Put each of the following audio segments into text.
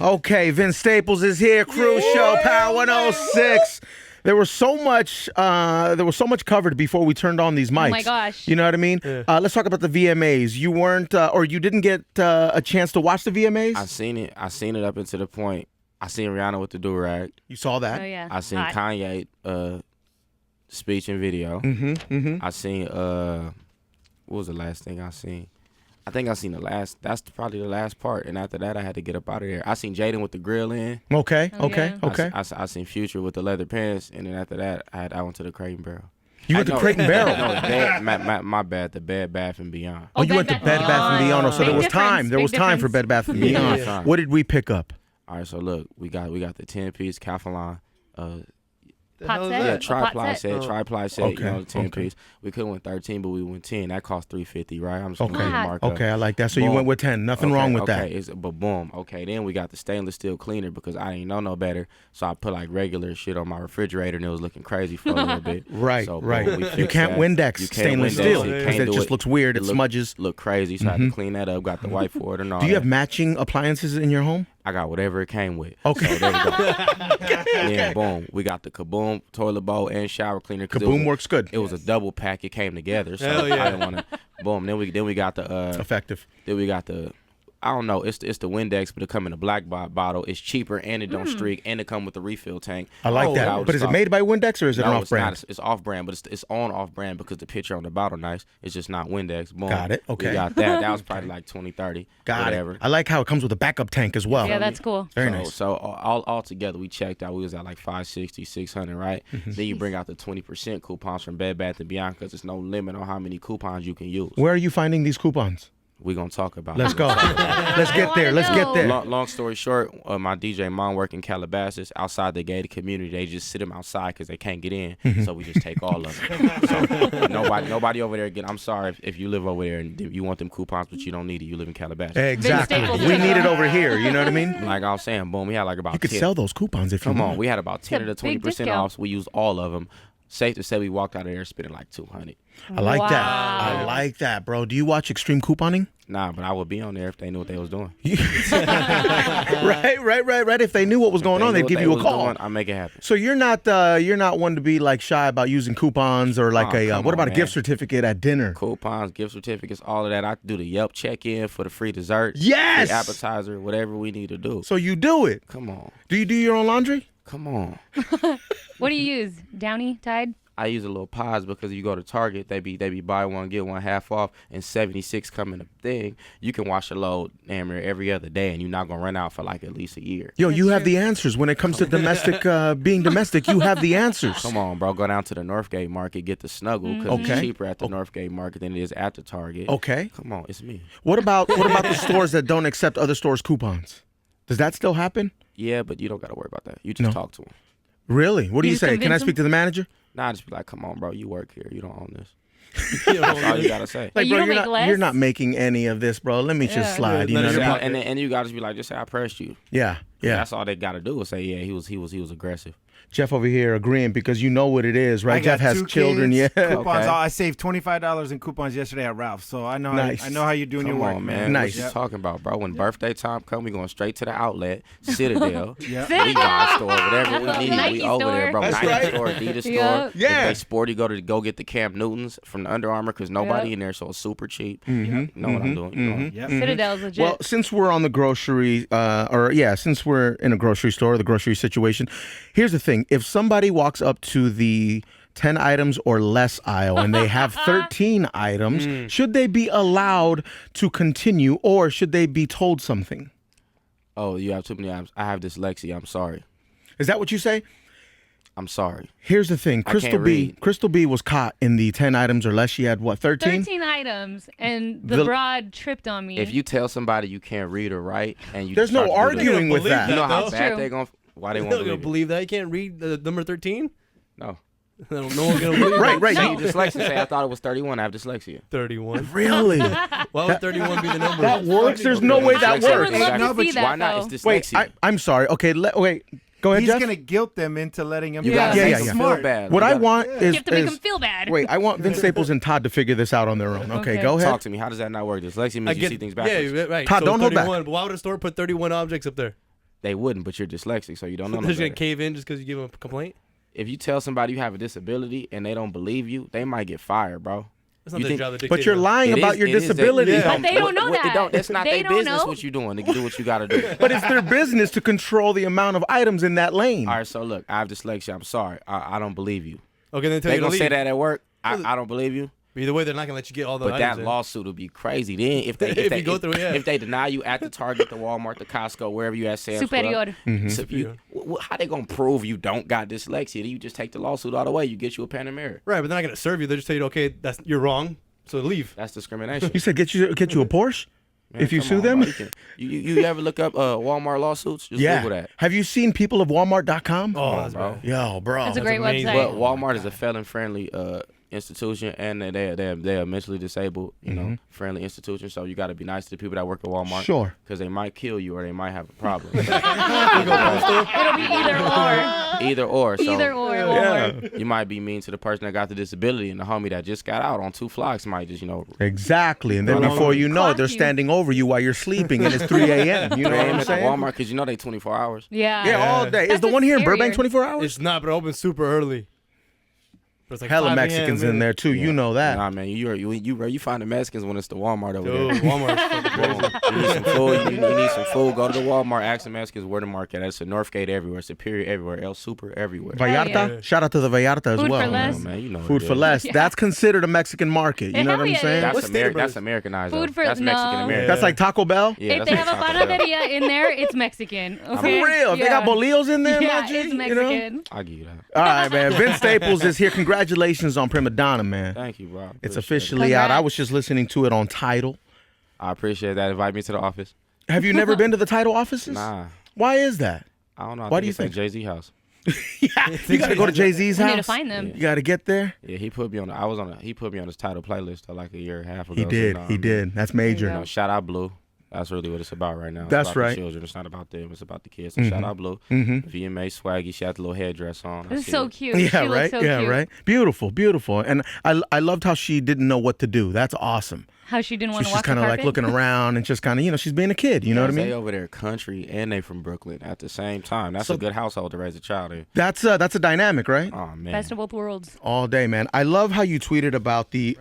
Okay, Vince Staples is here. Cruise Show, Power 106. There was so much covered before we turned on these mics. Oh my gosh. You know what I mean? Yeah. Let's talk about the VMAs. You weren't, or you didn't get a chance to watch the VMAs? I seen it up until the point. I seen Rihanna with the do-rag. You saw that? Oh, yeah. I seen Hot. Kanye speech and video. I seen what was the last thing I seen? I think I seen that's probably the last part, and after that I had to get up out of there. I seen Jaden with the grill in. Okay, Oh, okay, yeah. okay. I seen Future with the leather pants, and then after that I went to the Crate and Barrel. You went to Crate and Barrel? No, my bad, the Bed Bath and Beyond. Oh, you went to Bed Bath & Beyond. Oh, so Big there was difference, time. There big was time for difference. Bed Bath & Beyond. Yeah. What did we pick up? All right, so look, we got the 10-piece Calphalon. Pot set? Yeah, A triply pot set, triply set. Okay, You know, 10 okay. piece. We could have went 13, but we went 10. That cost $350, right? I'm just gonna Okay, give the mark up. okay, I like that. So you Boom. went with 10. Nothing wrong with that. But boom. Okay, then we got the stainless steel cleaner because I didn't know no better. So I put like regular shit on my refrigerator and it was looking crazy for a little bit. Right, So, right. boom, we You fixed can't that. Windex You can't stainless Windex steel it. You because can't it do just looks weird. It smudges. Look crazy. So I had to clean that up. Got the wipe for it and all Do you have that. matching appliances in your home? I got whatever it came with. Okay. So there we go. Then boom, we got the Kaboom toilet bowl and shower cleaner. 'cause Kaboom works good. It was a double pack. It came together. So Hell yeah. I didn't want to. Boom. Then we got the Effective. Then we got the. I don't know. It's the Windex, but it come in a black bottle. It's cheaper and it don't streak, and it come with the refill tank. I like Oh, that. was But is it tough. made by Windex or is it an No, it's not. off-brand? It's off-brand, but it's on off-brand because the picture on the bottle nice. It's just not Windex. Boom. Got it. Okay. We got that. That was probably like 20, 30. Got whatever. it. I like how it comes with a backup tank as well. Yeah, that's cool. Very so, nice. So all together, we checked out. We was at like 560, 600, right? Mm-hmm. Then you bring out the 20% coupons from Bed Bath & Beyond because there's no limit on how many coupons you can use. Where are you finding these coupons? We're going to talk about Let's it. go. Let's get there. Let's get there. Long story short, my DJ mom work in Calabasas outside the gated community. They just sit them outside because they can't get in. Mm-hmm. So we just take all of them. So nobody over there. I'm sorry if you live over there and you want them coupons, but you don't need it. You live in Calabasas. Exactly. Staples. We need it over here. You know what I mean? Like I was saying, boom, we had like about You could 10. sell those coupons if you Come on, want. we had about 10 It's to a big 20% discount. off. We used all of them. Safe to say we walked out of there spending like $200. I like that. Wow. I like that, bro. Do you watch Extreme Couponing? Nah, but I would be on there if they knew what they was doing. Right. If they knew what was going on, they'd give you a call. I'll make it happen. So you're not one to be like shy about using coupons or like come what about on, a gift man. certificate at dinner? Coupons, gift certificates, all of that. I do the Yelp check-in for the free dessert. Yes! Free appetizer, whatever we need to do. So you do it. Come on. Do you do your own laundry? Come on. What do you use? Downy? Tide? I use a little pods because you go to Target, they be buy one, get one half off, and 76 come in a thing. You can wash a load damn near every other day, and you're not going to run out for like at least a year. Yo, you have the answers. When it comes to domestic, being domestic, you have the answers. Come on, bro. Go down to the Northgate Market, get the Snuggle, because Okay. it's cheaper at the Northgate Market than it is at the Target. Okay. Come on, it's me. What about the stores that don't accept other stores' coupons? Does that still happen? Yeah, but you don't got to worry about that. You just talk to them. Really? What do You you just say? Can I convince speak to the manager? Nah, just be like, come on, bro. You work here. You don't own this. You know, That's all you got to say. Like, you bro, don't you're make not less? you're not making any of this, bro. Let me just Yeah. slide. You Let know it what I mean? slide. And you got to just be like, just say, I pressed you. Yeah. That's all they got to do is say, yeah, he was aggressive. Jeff over here agreeing because you know what it is, right? I got Jeff has 2 children. kids, Yeah. Coupons. Okay. I saved $25 in coupons yesterday at Ralph's, so I know Nice. I know how you're doing Come your work, on, man. man. Nice. What you talking about, bro? When birthday time come, we going straight to the outlet, Citadel, Yeah. Levi's store, whatever we need. Nike We over there, bro. store. That's Nike right. store, Adidas store. Yep. Yeah. If they sporty, go get the Camp Newtons from the Under Armour because nobody in there, so it's super cheap. You know what I'm doing. You know? Yep. Citadel's legit. Well, since we're on the grocery, since we're in a grocery store, the grocery situation, here's the thing. If somebody walks up to the 10 items or less aisle and they have 13 items, should they be allowed to continue or should they be told something? Oh, you have too many items. I have dyslexia. I'm sorry. Is that what you say? I'm sorry. Here's the thing. I can't read. Crystal B was caught in the 10 items or less. She had what, 13? 13 items, and the broad tripped on me. If you tell somebody you can't read or write, and you There's no start to do arguing with believe that. you know how That's bad true. they going why they They're won't not gonna believe it? believe that. You can't read the number 13. No. No one's gonna believe Right, it. right. Say you dyslexia. Say I thought it was 31. I have dyslexia. 31. Really? Why would 31 be the number? That works? There's no way that I works. would love No, to but see that, Why not? though. It's Wait, dyslexia. I'm sorry. Okay, wait. Go ahead, He's Jeff. gonna guilt them into letting him. You do gotta it. Yeah, make yeah, them yeah. feel Smart. bad. What You I gotta- want You is have to make them feel bad. wait. I want Vince Staples and Todd to figure this out on their own. Okay, Okay. go ahead. Talk to me. How does that not work? Dyslexia means you see things backwards. Yeah, right. Todd, so don't hold 31, back. But why would a store put 31 objects up there? They wouldn't, but you're dyslexic, so you don't know. They're No just gonna better. cave in just because you give them a complaint. If you tell somebody you have a disability and they don't believe you, they might get fired, bro. That's not You their think- job. They're But you're dictating. lying It about is- your it is that- disability. Yeah. But they don't know that. That's not They their don't business know. what you doing. To do what you got to do. But it's their business to control the amount of items in that lane. All right, so look, I have dyslexia. I'm sorry. I don't believe you. Okay, then tell They you to gonna say leave. that at work. I don't believe you. But either way, they're not gonna let you get all the But items that in. lawsuit will be crazy. Then if they If you go through it, yeah. if they deny you at the Target, the Walmart, the Costco, wherever you at, Sam's Club, Superior. so how they gonna prove you don't got dyslexia? You just take the lawsuit all the way. You get you a pen and mirror. Right, but they're not gonna serve you. They just tell you, okay, you're wrong, so leave. That's discrimination. You said get you a Porsche Man, if you come sue on, them. bro. You ever look up Walmart lawsuits? Just Yeah. Google that. Have you seen people of Walmart.com? Oh, that's bro. bad. Yo, bro. That's a great amazing. website. But Walmart is a felon-friendly institution, and they're mentally disabled, friendly institution. So you got to be nice to the people that work at Walmart. Sure. Because they might kill you or they might have a problem. It'll be either or. Either or. So Either or. Walmart. you might be mean to the person that got the disability, and the homie that just got out on 2 flocks might just, Exactly. And then Run before over. you know it, Clock they're you. standing over you while you're sleeping and it's 3 a.m. You know what I'm at the saying? Walmart because they 24 hours. Yeah. Yeah, all day. Is That's the one here in scarier. Burbank 24 hours? It's not, but it opens super early. But it's like Hella 5 a.m., Mexicans man. in there too. You know that. Nah, man, you find the Mexicans when it's the Walmart over Dude, there. Walmart's fucking crazy. You need some food. You need some food. Go to the Walmart. Ask the Mexicans where the market. That's a Northgate everywhere. Superior everywhere. El Super everywhere. Vallarta? yeah. Shout out to the Vallarta as Food well. for less. Man, you know Food what for it is. less. Yeah. That's considered a Mexican market. You know Hell what I'm yeah, it saying? is. What state of That's birth? Americanized. Food though. for- That's no. Mexican American. That's like Taco Bell? Yeah, If that's they like have a Taco Bell. panaderia in there, it's Mexican. Okay. For real. If they got bolillos in there, Yeah, my G, it's you know? Mexican. I'll give you that. All right, man. Vince Staples is here. Congratulations on Prima Donna, man. Thank you, bro. It's Appreciate officially out. Congrats. I was just listening to it on Tidal. I appreciate that. Invite me to the office. Have you never been to the Tidal offices? Nah, Why is that? I don't know. Why do you think? Jay Z house? You got to go to Jay-Z's We house. need to find them. You got to get there. Yeah, he put me on. He put me on his title playlist like a year and a half ago. He did. So, nah, He did. That's major. There you go. Shout out Blue. That's really what it's about right now. It's That's about right. The children. It's not about them. It's about the kids. So shout out Blue. VMA swaggy. She had the little headdress on. I This is see so it. cute. Yeah, She looks right. so Yeah, cute. right. Beautiful, beautiful. And I loved how she didn't know what to do. That's awesome. How she didn't want She's to just walk the kind of like carpet. looking around and just kind of, she's being a kid. You know what I They mean? over there country and they from Brooklyn at the same time. That's So- a good household to raise a child in. That's a dynamic, right? Oh man. Best of both worlds. All day, man. I love how you tweeted about the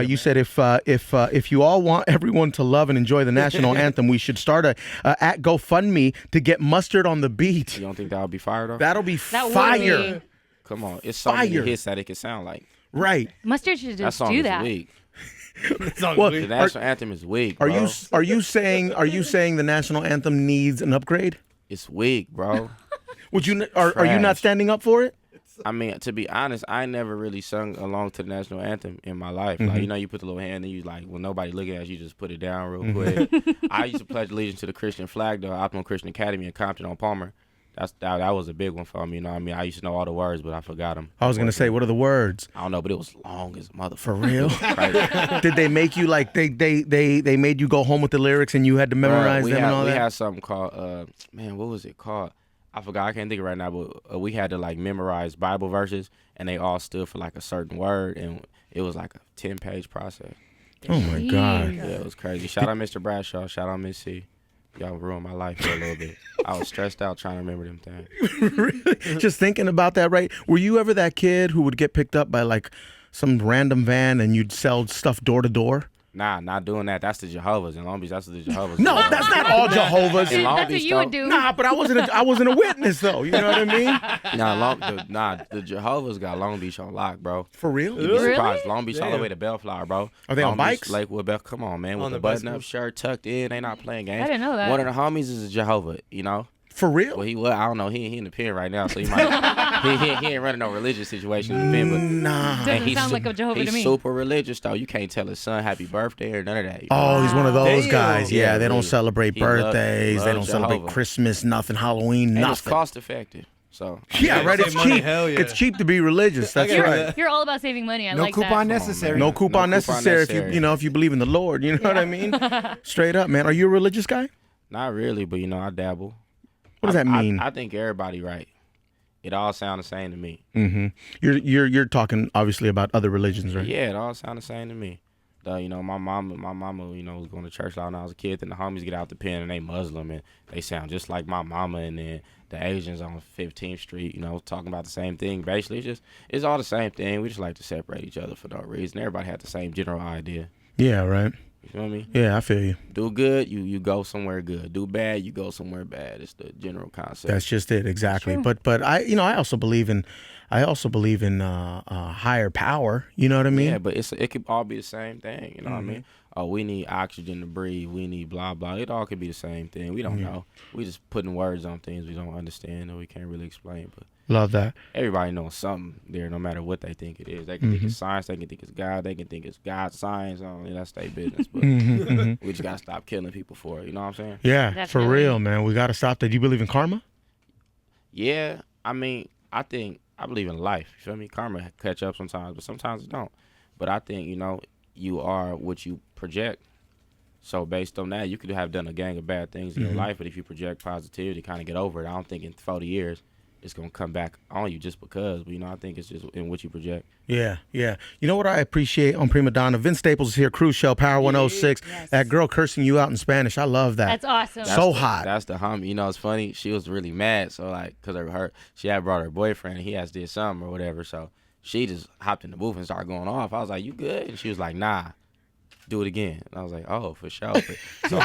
you said if you all want everyone to love and enjoy the national anthem, we should start a at GoFundMe to get mustard on the beat. You don't think that would be fire though? That'll be That would fire. be. Come on, it's so Fire. many hits that it can sound like. Right. Mustard should That just song do is that. weak. It's all Well, good. The national anthem is weak. Are Bro. you saying the national anthem needs an upgrade? It's weak, bro. Would you are you not Trash. standing up for it? I mean, to be honest, I never really sung along to the national anthem in my life. Like, you put the little hand and you like, when nobody looking at you, just put it down real quick. I used to pledge allegiance to the Christian flag, though, Optimum Christian Academy in Compton on Palmer. That was a big one for me. You know what I mean? I used to know all the words, but I forgot them. I was gonna say, what are the words? I don't know, but it was long as motherfucker. For real? Crazy. Did they make you like they made you go home with the lyrics and you had to memorize them and all we that? had something called what was it called? I forgot. I can't think of it right now, but we had to like memorize Bible verses, and they all stood for like a certain word, and it was like a 10-page process. Oh my God. Yeah, it was crazy. Shout out Mr. Bradshaw. Shout out Miss C. Y'all ruined my life for a little bit. I was stressed out trying to remember them things. Really? Just thinking about that, right? Were you ever that kid who would get picked up by like some random van and you'd sell stuff door to door? Nah, not doing that. That's the Jehovah's in Long Beach. That's what the Jehovah's. No, do. that's not all Jehovah's. In Long That's what Beach, you would though. do. Nah, but I wasn't a witness though. You know what I mean? The Jehovah's got Long Beach on lock, bro. For real? You'd be Really? surprised. Long Beach all the Damn. way to Bellflower, bro. Are they on Long bikes? Beach, Lakewood, Bell. Come on, man. With On the the button-up bicycles? shirt tucked in. They not playing games. I didn't know that. One of the homies is a Jehovah, you know? For real? Well, he was. I don't know. He in the pen right now, so he might. he ain't running no religious situation in the pen, but. Nah. Doesn't and he's sound su- like a Jehovah he's to me. super religious, though. You can't tell his son happy birthday or none of that. Oh, he's one of those Damn. guys. Yeah, Yeah, they don't really. celebrate He love- birthdays. They don't love celebrate Jehovah. Christmas, nothing, Halloween, And it's nothing. cost effective. So. Yeah, right. Save It's money, cheap. hell yeah. It's cheap to be religious. That's get right. that. You're all about saving money. I No like coupon that. necessary. No coupon No necessary if necessary. you if you believe in the Lord. You know what I mean? Straight up, man. Are you a religious guy? Not really, but I dabble. What does that mean? I think everybody right. It all sound the same to me. Mm-hmm. You're talking obviously about other religions, right? Yeah, it all sound the same to me. My mama, was going to church a lot when I was a kid. Then the homies get out the pen and they Muslim and they sound just like my mama. And then the Asians on 15th Street, talking about the same thing. Basically, it's all the same thing. We just like to separate each other for no reason. Everybody had the same general idea. Yeah, right. You feel me? Yeah, I feel you. Do good, you go somewhere good. Do bad, you go somewhere bad. It's the general concept. That's just it, exactly. But I also believe in higher power. You know what I mean? Yeah, but it could all be the same thing. You know what I mean? Oh, we need oxygen to breathe. We need blah blah. It all could be the same thing. We don't know. We just putting words on things we don't understand or we can't really explain. But love that. Everybody knows something there, no matter what they think it is. They can think it's science. They can think it's God. They can think it's God's science. That's their business. But we just gotta stop killing people for it. You know what I'm saying? Yeah, Definitely. for real, man. We gotta stop that. Do you believe in karma? Yeah, I believe in life. You feel me? Karma catch up sometimes, but sometimes it don't. But I think you are what you project. So based on that, you could have done a gang of bad things in your life, but if you project positivity, kind of get over it. I don't think in 40 years it's gonna come back on you just because. But I think it's just in what you project. Yeah. You know what I appreciate on Prima Donna? Vince Staples is here, Cruise Show, Power 106. Yes. That girl cursing you out in Spanish. I love that. That's awesome. Hot. That's the homie. It's funny. She was really mad. So cause she had brought her boyfriend and he has did something or whatever. So she just hopped in the booth and started going off. I was like, "You good?" And she was like, "Nah, do it again." And I was like, "Oh, for sure." So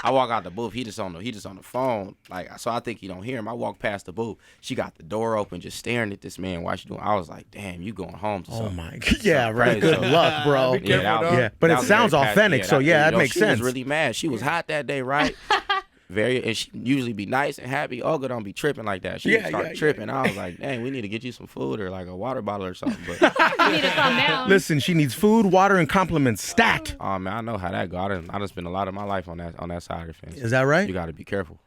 I walk out the booth. He just on the phone. So I think he don't hear him. I walk past the booth. She got the door open, just staring at this man while she doing. I was like, "Damn, you going home to something?" Oh my God. Yeah, right. Crazy. Good luck, bro. Be careful, dog. Yeah, but it sounds authentic, so yeah, that makes she sense. was really mad. She was hot that day, right? And she usually be nice and happy. Olga don't be tripping like that. She start tripping. I was like, "Dang, we need to get you some food or like a water bottle or something." But You need to calm down. Listen, she needs food, water, and compliments stacked. oh man, I know how that go. I done spent a lot of my life on that side of the fence. Is that right? You got to be careful.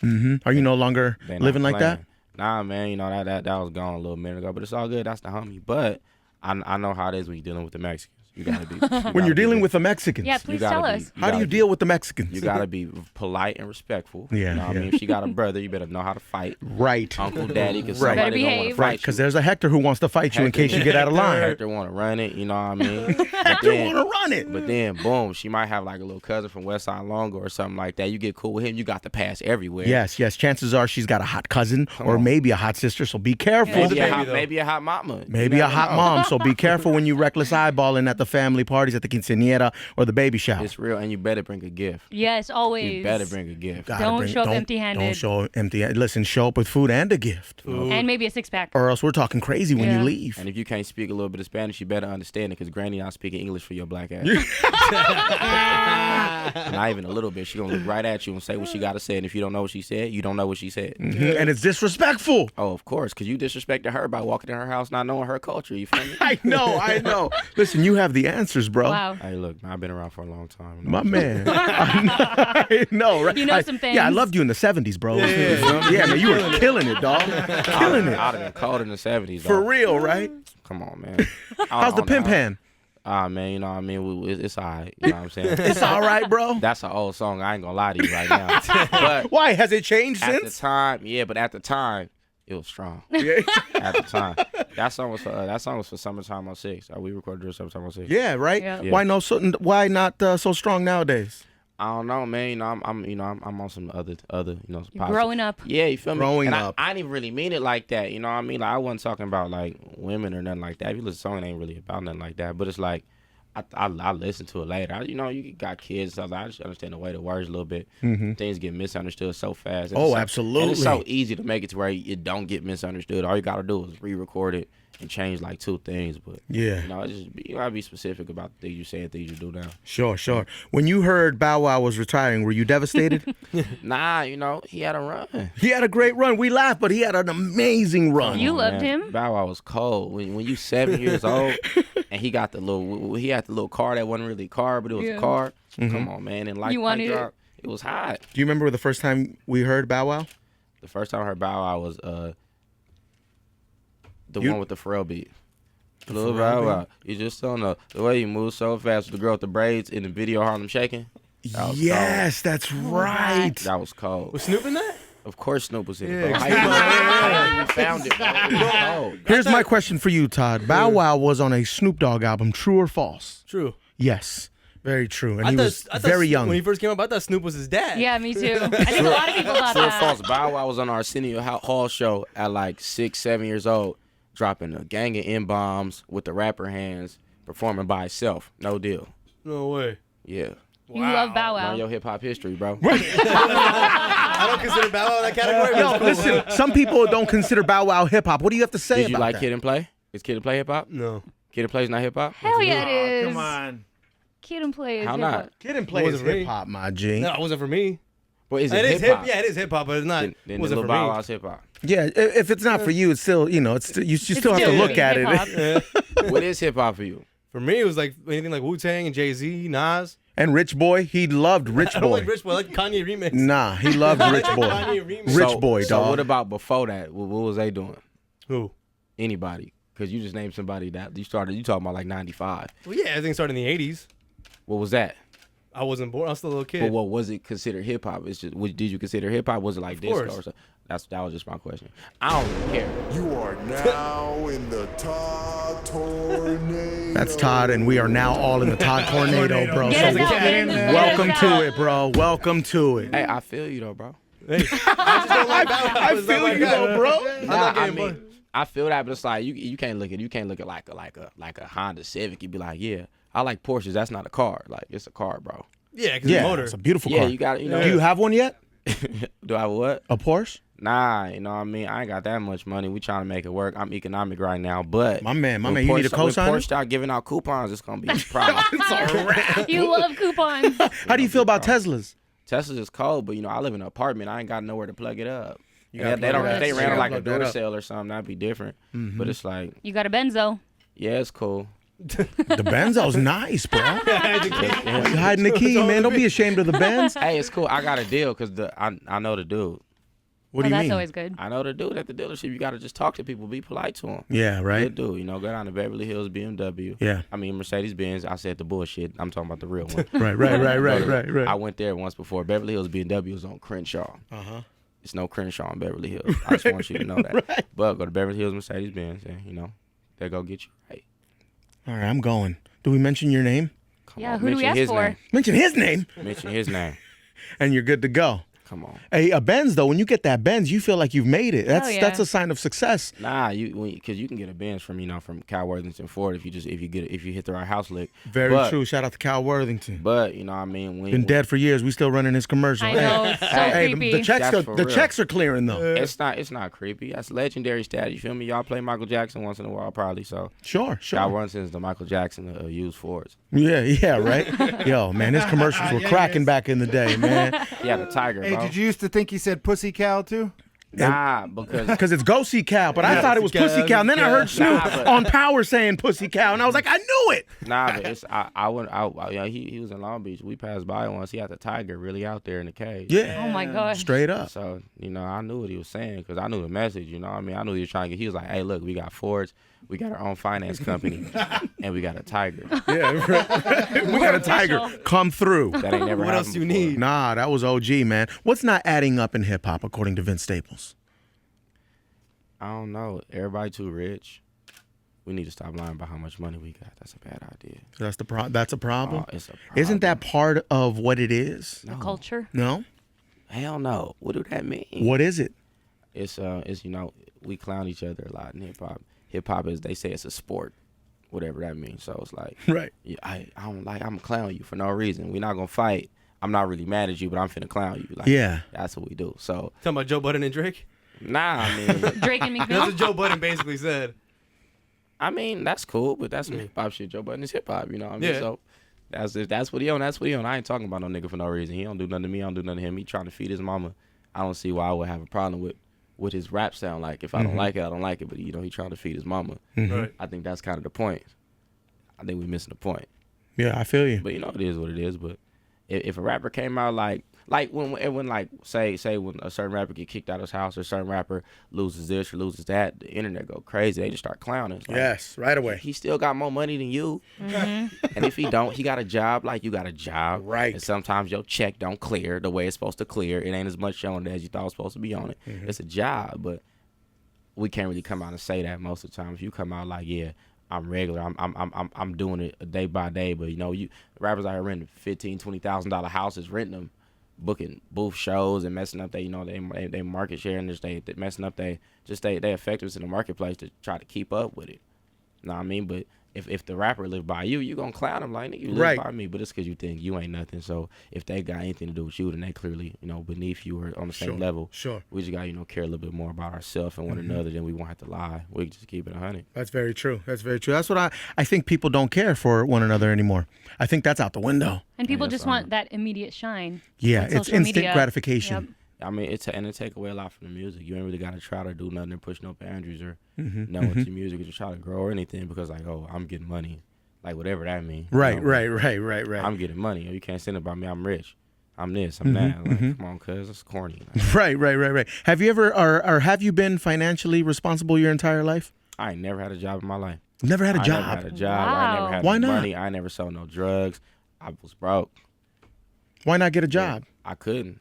Are you no longer They not living like that? playing. Nah, man. That was gone a little minute ago, but it's all good. That's the homie. But I know how it is when you're dealing with the Mexicans. You gotta be When you're dealing with the Mexicans. Yeah, please tell us. How do you deal with the Mexicans? You gotta be polite and respectful. Yeah, You know what I mean? If she got a brother, you better know how to fight. Right. Uncle, daddy, because Right. somebody Better don't want to behave. fight Right, because there's a Hector who wants to fight you in case you get out of line. Hector want to run it, you know what I mean? Hector want to run it. But then, boom, she might have like a little cousin from West Side Longo or something like that. You get cool with him, you got the pass everywhere. Yes. Chances are she's got a hot cousin or maybe a hot sister, so be careful. Maybe, baby, maybe a hot mama. Maybe You a never hot know. mom, so be careful when you reckless eyeballing at the family parties, at the quinceañera or the baby shower. It's real, and you better bring a gift. Yes, always. You better bring a gift. Gotta Don't show up empty-handed. Don't show up empty-handed. Listen, show up with food and a gift. And maybe a six-pack. Or else we're talking crazy when you Yeah. leave. And if you can't speak a little bit of Spanish, you better understand it because Granny not speaking English for your black ass. Not even a little bit. She gonna look right at you and say what she gotta say. And if you don't know what she said, you don't know what she said. And it's disrespectful. Oh, of course, because you disrespected her by walking in her house not knowing her culture. You feel me? I know. Listen, you have the ansers, bro. Wow. Hey, look, I've been around for a long time. My man. I know, right? You know some things. Yeah, I loved you in the 70s, bro. Yeah, man, you were killing it, dog. Killing it. I'd have been cold in the 70s. For dog. real, right? Come on, man. How's the pimp hand? Ah, man, you know what I mean? It's all right. You know what I'm saying? It's all right, bro. That's an old song. I ain't gonna lie to you right now. But Why? Has it changed at the since? time, but at the time, it was strong. Yeah. At the time, that song was for Summertime 06. We recorded it Summertime 06. Yeah, right? Yeah. Why why not so strong nowadays? I don't know, man. You know, I'm on some other, You're positive- growing up. Yeah, you feel me? Growing and up. I didn't even really mean it like that. You know what I mean? Like I wasn't talking about like women or nothing like that. If you listen to the song, it ain't really about nothing like that. But it's like I listen to it later. You got kids, so I just understand the way the words a little bit. Things get misunderstood so fast. And Oh, it's so- absolutely. And it's so easy to make it to where it don't get misunderstood. All you gotta do is re-record it and change like two things. But Yeah. you gotta be specific about the things you say and things you do now. Sure. When you heard Bow Wow was retiring, were you devastated? Nah, he had a run. He had a great run. We laughed, but he had an amazing run. You Come on, loved man. him? Bow Wow was cold. When you 7 years old and he had the little car that wasn't really a car, but it was a car. Come on, man. And like You wanted it? drop, it was hot. Do you remember the first time we heard Bow Wow? The first time I heard Bow Wow was the one with the Pharrell beat. Little Bow Wow, you just don't know the way you move so fast with the girl with the braids in the video Harlem Shaking. That was Yes, that's right. That was cold. Was Snoop in that? Of course Snoop was in it, Yeah. bro. How you even found it, bro? It was cold. Here's my question for you, Todd. Bow Wow was on a Snoop Dogg album, true or false? True. Yes. Very true. And he was very young. When he first came up, I thought Snoop was his dad. Yeah, me too. I think a lot of people thought True or that. false? Bow Wow was on our Arsenio Hall show at like 6, 7 years old, dropping a gang of N-bombs with the rapper hands, performing by himself. No deal. No way. Yeah. You love Bow Learn Wow. your hip hop history, bro. I don't consider Bow Wow that category. Yo, but it's cool, listen, some people don't consider Bow Wow hip hop. What do you have to say Did you about like that? Kid and Play? Is Kid and Play hip hop? No. Kid and Play is not hip hop? Hell yeah, it is. Come on. Kid and Play is How hip-hop. not? Kid and Play Wasn't is for me. hip hop, my G. No, it wasn't for me. Well, is It it is hip hop? Yeah, it is hip hop, but it's not. Then wasn't Lil for Bow me. Wow's hip hop. Yeah, if it's not for you, it's still, it's still, you still have to still look at it. hip-hop. What is hip hop for you? For me, it was like anything like Wu-Tang and Jay-Z, Nas. And Rich Boy, he loved Rich I don't Boy. like Rich Boy. I like Kanye remix. Nah, he loved Rich Boy. Kanye remix. Rich Boy, So dog. what about before that? What was they doing? Who? Anybody? Because you just named somebody that you talking about like 95. Well, yeah, everything started in the 80s. What was that? I wasn't born. I was still a little kid. But what was it considered hip hop? It's just, did you consider hip hop? Was it like disco course. or something? That was just my question. I don't really care. You are now in the Todd Tornado. That's Todd, and we are now all in the Todd Tornado, bro. Get So us out, man. welcome Get us to out. it, bro. Welcome to it. Hey, I feel you though, bro. Hey, I just don't like Bow Wow. I It's not feel like you that. though, bro. not I getting mean, I feel that, but it's like you can't look at like a Honda Civic. You'd be like, yeah, I like Porsches. That's not a car. Like it's a car, bro. Yeah, because Yeah, motor. it's a beautiful Yeah, car. you got it. You know. Do you have one yet? Do I have what? A Porsche? Nah, you know what I mean? I ain't got that much money. We trying to make it work. I'm economic right now, but My man, when you need a Porsche- when cosigner? Porsche start giving out coupons, it's gonna be a problem. You love coupons. How do you feel about Teslas? Tesla's is cold, but I live in an apartment. I ain't got nowhere to plug it up. gotta Yeah, they plug don't. it If they up. ran You like a gotta plug that door up. sale or something, that'd be different. But it's like, You got a Benzo. yeah, it's cool. The Benzo's nice, bro. You Yeah. hiding the key, man. Don't be ashamed of the Benz. Hey, it's cool. I got a deal because I know the dude. What do you that's mean? always good. I know the dude at the dealership. You got to just talk to people, be polite to him. Yeah, right? Good dude. Go down to Beverly Hills BMW. Yeah. I mean Mercedes Benz. I said the bullshit. I'm talking about the real one. Right. I went there once before. Beverly Hills BMW was on Crenshaw. Uh-huh. It's no Crenshaw in Beverly Hills. I just want you to know that. But go to Beverly Hills Mercedes Benz, and they go get you right. All right, I'm going. Do we mention your name? Come Yeah, on, who do we mention ask his for? name. Mention his name, Mention his name. and you're good to go. Come on. Hey, a Benz though, when you get that Benz, you feel like you've made it. That's yeah. that's a sign of success. Nah, because you can get a Benz from Cal Worthington Ford if you hit the right house lick. Very But- true. Shout out to Cal Worthington. But you know what I mean, Been dead for years. We still running his commercial. I know, it's so Hey, creepy. the checks That's are, for the real. checks are clearing though. It's not creepy. That's legendary status. You feel me? Y'all play Michael Jackson once in a while, probably. So Sure. Cal Worthington's the Michael Jackson of used Fords. Yeah, right. Yo, man, his commercials were cracking back in the day, man. Yeah, the Tiger, Hey, bro. did you used to think he said pussy cow too? Nah, because Because it's Go See Cal, but I thought it was Pussy Cal. And then I heard Snoop but- on Power saying Pussy Cal, and I was like, I knew it. Nah, but it's I went out. He was in Long Beach. We passed by once. He had the tiger really out there in the cage. Yeah, Oh my gosh. straight up. So I knew what he was saying because I knew the message. You know what I mean? I knew he was trying to get. He was like, "Hey, look, we got Fords, we got our own finance company, and we got a tiger Yeah, we got a tiger official. come through. that ain't never What happened else you before. need? Nah, that was OG, man. What's not adding up in hip hop according to Vince Staples? I don't know. Everybody too rich. We need to stop lying about how much money we got. That's a bad idea. So that's a problem. Oh, it's a problem. Isn't that part of what it is? The culture. No. Hell no. What do that mean? What is it? It's we clown each other a lot in hip hop. Hip hop is, they say it's a sport, whatever that means. So it's like, Right. yeah, I don't like, I'm clowning you for no reason. We're not gonna fight. I'm not really mad at you, but I'm finna clown you. Like, Yeah. that's what we do. So Talking about Joe Budden and Drake? nah, I mean, Drake and That's McMillan. what Joe Budden basically said. that's cool, but that's some hip hop shit. Joe Budden is hip hop, you know what I mean? Yeah. So that's what he on. That's what he on. I ain't talking about no nigga for no reason. He don't do nothing to me. I don't do nothing to him. He trying to feed his mama. I don't see why I would have a problem with his rap sound. Like, if I don't like it, I don't like it. But he trying to feed his mama. Right. I think that's kind of the point. I think we missing the point. Yeah, I feel you. But it is what it is. But if a rapper came out like when like say when a certain rapper get kicked out of his house or a certain rapper loses this or loses that, the internet go crazy. They just start clowning. It's like, Yes, right away. he still got more money than you. And if he don't, he got a job like you got a job. Right. And sometimes your check don't clear the way it's supposed to clear. It ain't as much on it as you thought it was supposed to be on it. It's a job, but we can't really come out and say that most of the time. If you come out like, yeah, I'm regular. I'm doing it day by day. But you know, rappers out here renting $15,000-$20,000 houses, renting them, booking booth shows and messing up they market share and just they messing up they effectiveness in the marketplace to try to keep up with it. You know what I mean? But if the rapper live by you gonna clown him like, nigga, you live by me, but it's because you think you ain't nothing. So if they got anything to do with you, then they clearly, you know, beneath you or on the same level. Sure. We just gotta, you know, care a little bit more about ourselves and one another. Then we won't have to lie. We can just keep it 100. That's very true. That's very true. That's what I think people don't care for one another anymore. I think that's out the window. And people just want that immediate shine. Yeah, on it's social instant media. gratification. Yep. I mean, it take away a lot from the music. You ain't really got to try to do nothing or push no boundaries or know what your music is, just try to grow or anything because, like, oh, I'm getting money. Like, whatever that means. Right. I'm getting money. You can't say it about me. I'm rich. I'm this. I'm that. Like, come on, cuz. It's corny. Right. Have you ever, or have you been financially responsible your entire life? I ain't never had a job in my life. Never had a I job? never had a job. I Wow. never had Why no not? money. I never sold no drugs. I was broke. Why not get a job? I couldn't.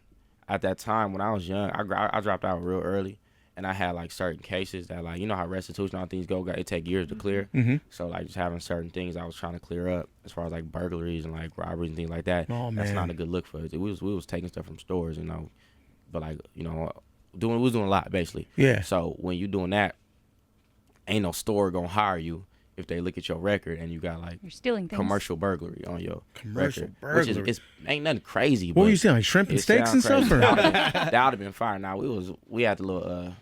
At that time, when I was young, I dropped out real early, and I had like certain cases that, like, you know how restitution and all things go, it take years to clear. So like just having certain things I was trying to clear up as far as like burglaries and like robberies and things like that. Oh, That's man. not a good look for us. We was taking stuff from stores, you know, but like, you know, we was doing a lot basically. Yeah. So when you doing that, ain't no store gonna hire you if they look at your record and you got like You're stealing things. commercial burglary on your Commercial record, which burglary. is ain't nothing crazy. What but were you saying, like shrimp and it steaks and sound stuff? crazy. Or? That would have been fire. Now we had the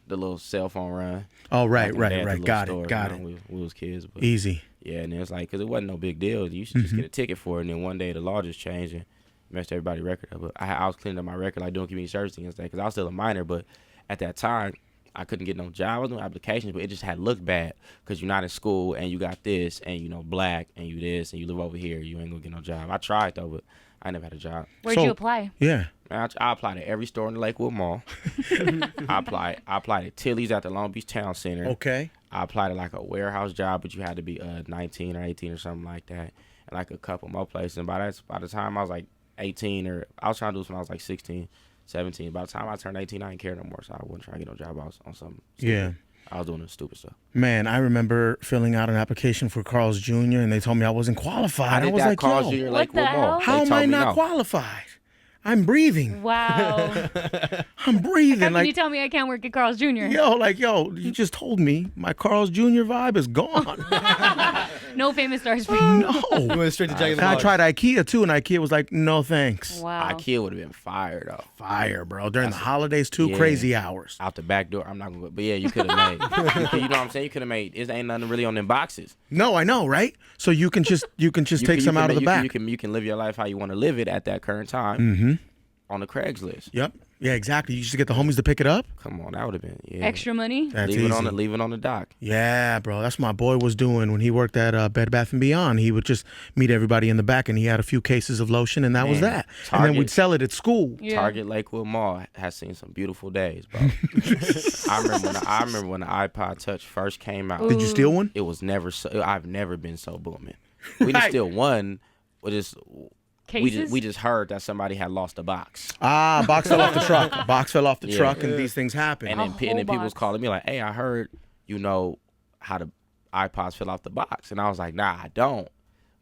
little cell phone run. Oh, Back in the day at the little Got store, it. Got you it. know, We was kids, but Easy. yeah, and it was like, cause it wasn't no big deal. You should just get a ticket for it, and then one day the law just changed and messed everybody's record up. But I was cleaning up my record, like doing community service and stuff, because I was still a minor. But at that time, I couldn't get no job. I was doing applications, but it just had looked bad because you're not in school and you got this and you know black and you this and you live over here. You ain't gonna get no job. I tried though, but I never had a job. Where'd So- you apply? Yeah. Man, I applied at every store in the Lakewood Mall. I applied at Tilly's at the Long Beach Town Center. Okay. I applied to like a warehouse job, but you had to be 19 or 18 or something like that, and like a couple more places. And by the time I was like 18, or I was trying to do this when I was like 16, 17. By the time I turned 18, I didn't care no more, so I wasn't trying to get no job. I was on something stupid. Yeah. I was doing the stupid stuff. Man, I remember filling out an application for Carl's Jr. and they told me I wasn't qualified. I did was that like, Carl's yo, Jr. What Lakewood the Mall. hell? They how am told I me not no. qualified? I'm breathing. Wow. I'm breathing. How can you Like, tell me I can't work at Carl's Jr.? yo, you just told me my Carl's Jr. vibe is gone. No famous stars for you. No. You went straight to Jagged And I Lodge. tried IKEA too, and IKEA was like, no thanks. Wow. IKEA would have been fire though. Fire, bro. During the holidays too, Yeah. crazy hours. Out the back door. I'm not gonna go, but yeah, you could have made. You know what I'm saying? You could have made. It ain't nothing really on them boxes. No, I know, right? So you can just take You some can out of the make- back. You can live your life how you want to live it at that current time. On the Craigslist. Yep. Yeah, exactly. You just get the homies to pick it up. Come on, that would have been Extra money? That's leave easy. it on the dock. Yeah, bro. That's what my boy was doing when he worked at Bed Bath & Beyond. He would just meet everybody in the back, and he had a few cases of lotion, and that was Man, that. And then Target. we'd sell it at school. Yeah. Target Lakewood Mall has seen some beautiful days, bro. I remember when the iPod Touch first came out. Did you steal one? It was never so. I've never been so booming. We just Right. still won. We just Cases? we just heard that somebody had lost a box, Ah, box fell off the truck. A box fell off the Yeah. truck, and these things happen. and then whole and then people was box. calling me like, "Hey, I heard you know how the iPods fill off the box," and I was like, "Nah, I don't."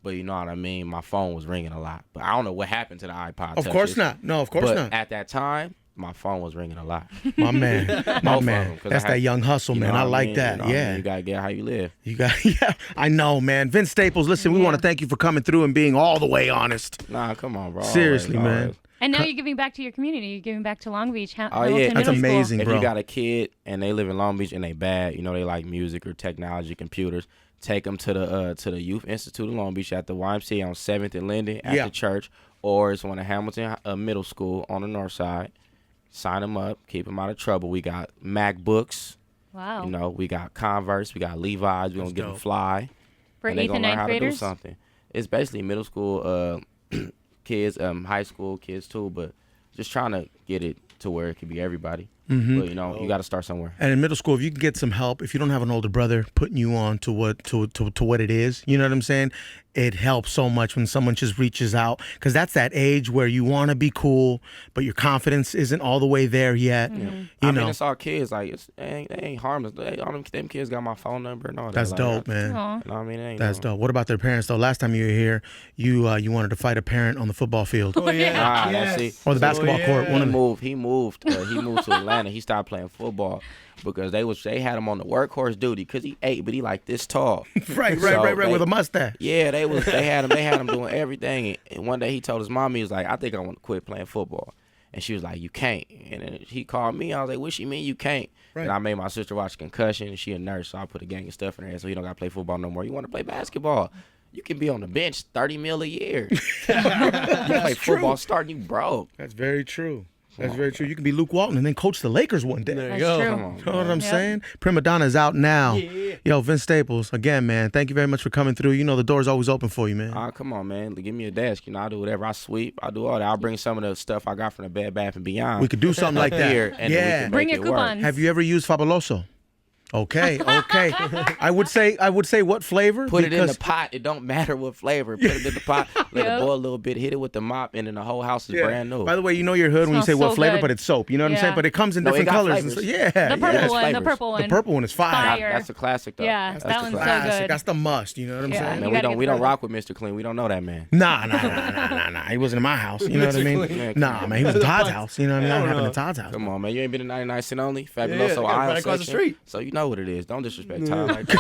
But you know what I mean? My phone was ringing a lot, but I don't know what happened to the iPod. Of course Touches. not. No, of course But not. at that time, my phone was ringing a lot. My man. Both My of man. them, 'cause That's I had- that young hustle, You know man. what I like mean? that. You know what I Yeah. mean? You gotta get how you live. You got, yeah, I know, man. Vince Staples, listen, we Yeah. want to thank you for coming through and being all the way honest. Nah, come on, bro. Seriously, Always, man. always. And now you're giving back to your community. You're giving back to Long Beach. Oh, yeah. Hamilton That's Middle School. amazing. If bro. you got a kid and they live in Long Beach and they bad, you know they like music or technology, computers, take them to the Youth Institute of Long Beach at the YMCA on 7th and Linden at Yeah. the church, or it's one of Hamilton Middle School on the north side. Sign them up, keep them out of trouble. We got MacBooks, Wow. you know, we got Converse, we got Levi's. We gonna get them dope. fly. For and they 8th and gonna learn 9th how to do graders? something. It's basically middle school kids, high school kids too, but just trying to get it to where it could be everybody. But, you know, you got to start somewhere. And in middle school, if you can get some help, if you don't have an older brother putting you on to what it is, you know what I'm saying? It helps so much when someone just reaches out, because that's that age where you want to be cool, but your confidence isn't all the way there yet. You I know, mean, it's all kids. Like, they ain't harmless. All them kids got my phone number and all that. that's like, dope, man. Aw. You know what I mean? It ain't That's no- dope. What about their parents though? Last time you were here, you wanted to fight a parent on the football field Oh yeah. Nah, yes. that's it. or the basketball court. One of them. He moved to Atlanta. He started playing football because they had him on the workhorse duty because he ate, but he like this tall. Right, So with a mustache. Yeah, they had him doing everything. And one day he told his mom, he was like, I think I want to quit playing football. And she was like, you can't. And then he called me. I was like, what she mean you can't? Right. And I made my sister watch Concussion, and she a nurse, so I put a gang of stuff in her head so he don't got to play football no more. You want to play basketball? You can be on the bench $30 million a year. You play football starting, you broke. That's very true. That's very true. You can be Luke Walton and then coach the Lakers one day. There you That's go. true. Come on, You know what man. I'm saying? Prima Donna is out now. Yeah. Yo, Vince Staples, again, man, thank you very much for coming through. You know the door's always open for you, man. Come on, man. Give me a desk. You know, I do whatever. I sweep. I do all that. I'll bring some of the stuff I got from the Bed Bath & Beyond. We could do something like that. Here, and then we Yeah. can Bring make your it work. coupons. Have you ever used Fabuloso? Okay. I would say what flavor? Put it in the Because- pot. It don't matter what flavor. Put it in the pot. Let Yep. it boil a little bit. Hit it with the mop, and then the whole house is brand new. By the way, you know your hood when you say Smells what so flavor, good. but it's soap. You know what I'm Yeah. saying? But it comes in No, it different got colors. And flavors. so, yeah. The yeah. purple that's one. The flavors. purple one. The purple one is fire. Fire. That's a classic, though. Yeah, That's that the one's classic. so Classic. good. That's the must. You know what I'm Yeah. saying? You Man, gotta we get don't the rock with Mr. Clean. We don't know that man. Nah. He wasn't in my house. You know what I mean? Clean. Nah, man. He was in Todd's house. You know what I mean? That Hell happened no. in Todd's house. Come on, man. You ain't been to 99 Cent Only? Yeah, Fabuloso they got it aisle right across the section. street. So you know what it is. Don't disrespect Todd like that.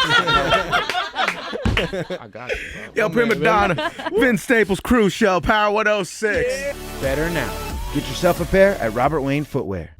I got you, bro. Yo, Prima Donna, Vince Staples Cruise Show, Power 106. Better now. Get yourself a pair at Robert Wayne Footwear.